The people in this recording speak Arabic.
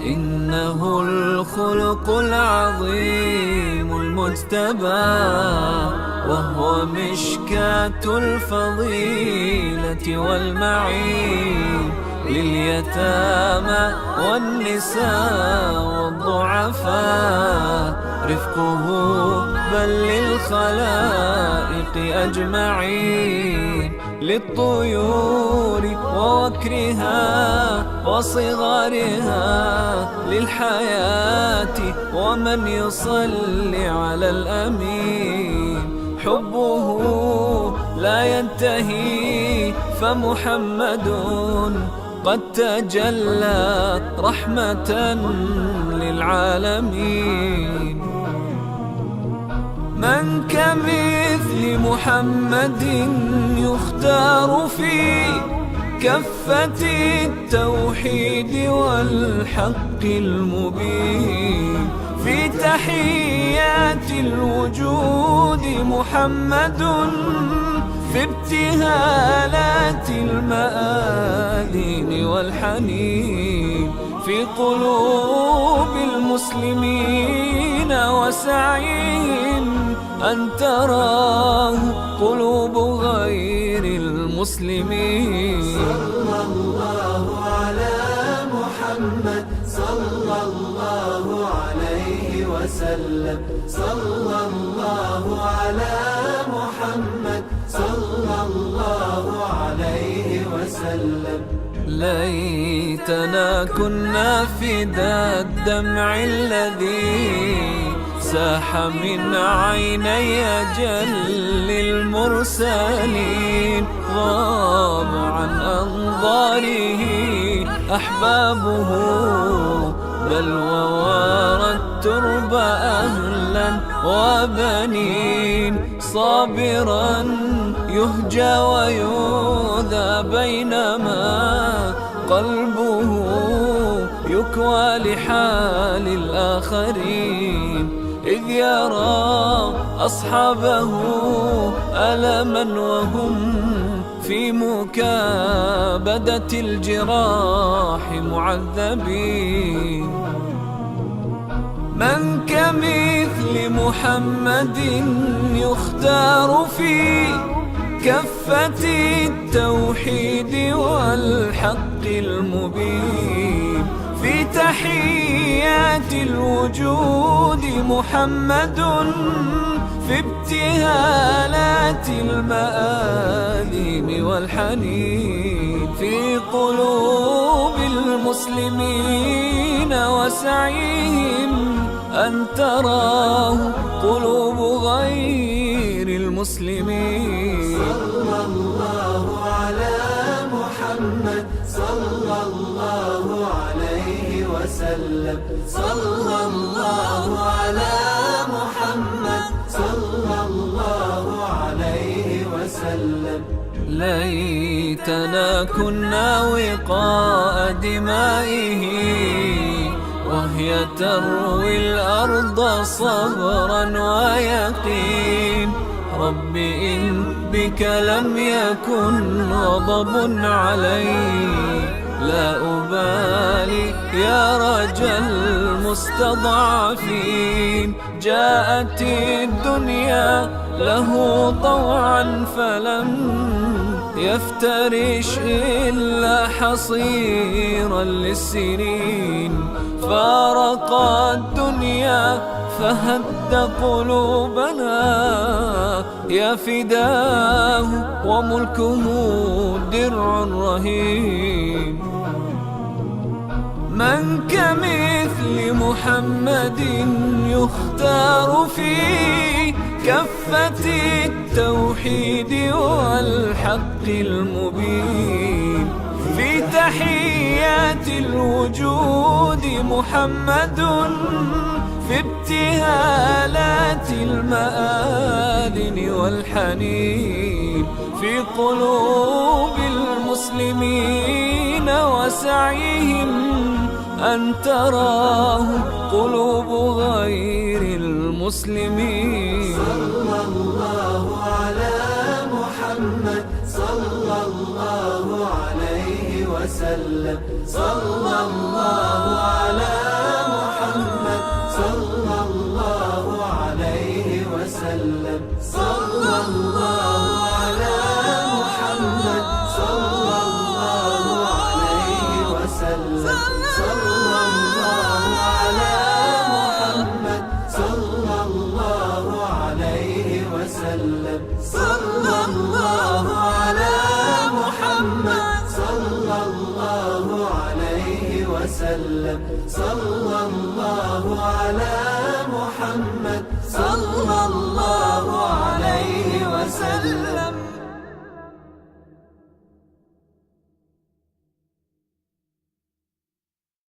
إنه الخلق العظيم المجتبى، وهو مشكاة الفضيلة والمعين، لليتامى والنساء والضعفاء رفقه، بل للخلائق أجمعين، للطيور ووكرها وصغارها، للحياة ومن يصلي على الأمين. حبه لا ينتهي فمحمد قد تجلى رحمة للعالمين. من كمثل محمد يختار في كفة التوحيد والحق المبين. في تحيات الوجود محمد، في ابتهالات المآذين والحنين، في قلوب المسلمين وسعيهم، أن تراه قلوب غير المسلمين. صلى الله على محمد، صلى الله عليه وسلم، صلى الله على محمد، صلى الله عليه وسلم. ليتنا كنا فدا الدمع الذي ساح من عيني أجل المرسلين. غاب عن أنظاره أحبابه، بل ووارى الترب أهلا وبنين. صابرا يهجى ويؤذى، بينما قلبه يكوى لحال الآخرين، إذ يرى أصحابه ألما وهم في مكابدة الجراح معذبين. من كمثل محمد يختار في كفة التوحيد والحق المبين. في تحيات الوجود محمد، في ابتهالات المآذين والحنين، في قلوب المسلمين وسعيهم، أن تراه قلوب غير المسلمين. صلى الله على محمد، صلى الله عليه وسلم، صلى الله على محمد، صلى الله عليه وسلم. ليتنا كنا وقاء دمائه، وهي تروي الأرض صبرا ويقين. رب إن بك لم يكن غضب علي، لا أبالي يا رجا المستضعفين. جاءت الدنيا له طوعا فلم يفترش إلا حصيرا للسنين. فارق الدنيا فهد قلوبنا، يا فداه وملكه درع رهين. من كمثل محمد يختار في كف كلمة التوحيد والحق المبين. في تحيات الوجود محمد، في ابتهالات المآذن والحنين، في قلوب المسلمين وسعيهم أن تراهم قلوب غير المسلمين. صلى الله على محمد صلى الله عليه وسلم. صلى الله على محمد صلى الله عليه وسلم. صلى الله على محمد صلى الله عليه وسلم. صلى الله على محمد صلى الله عليه وسلم. صلى الله على محمد صلى الله عليه وسلم. صلى الله على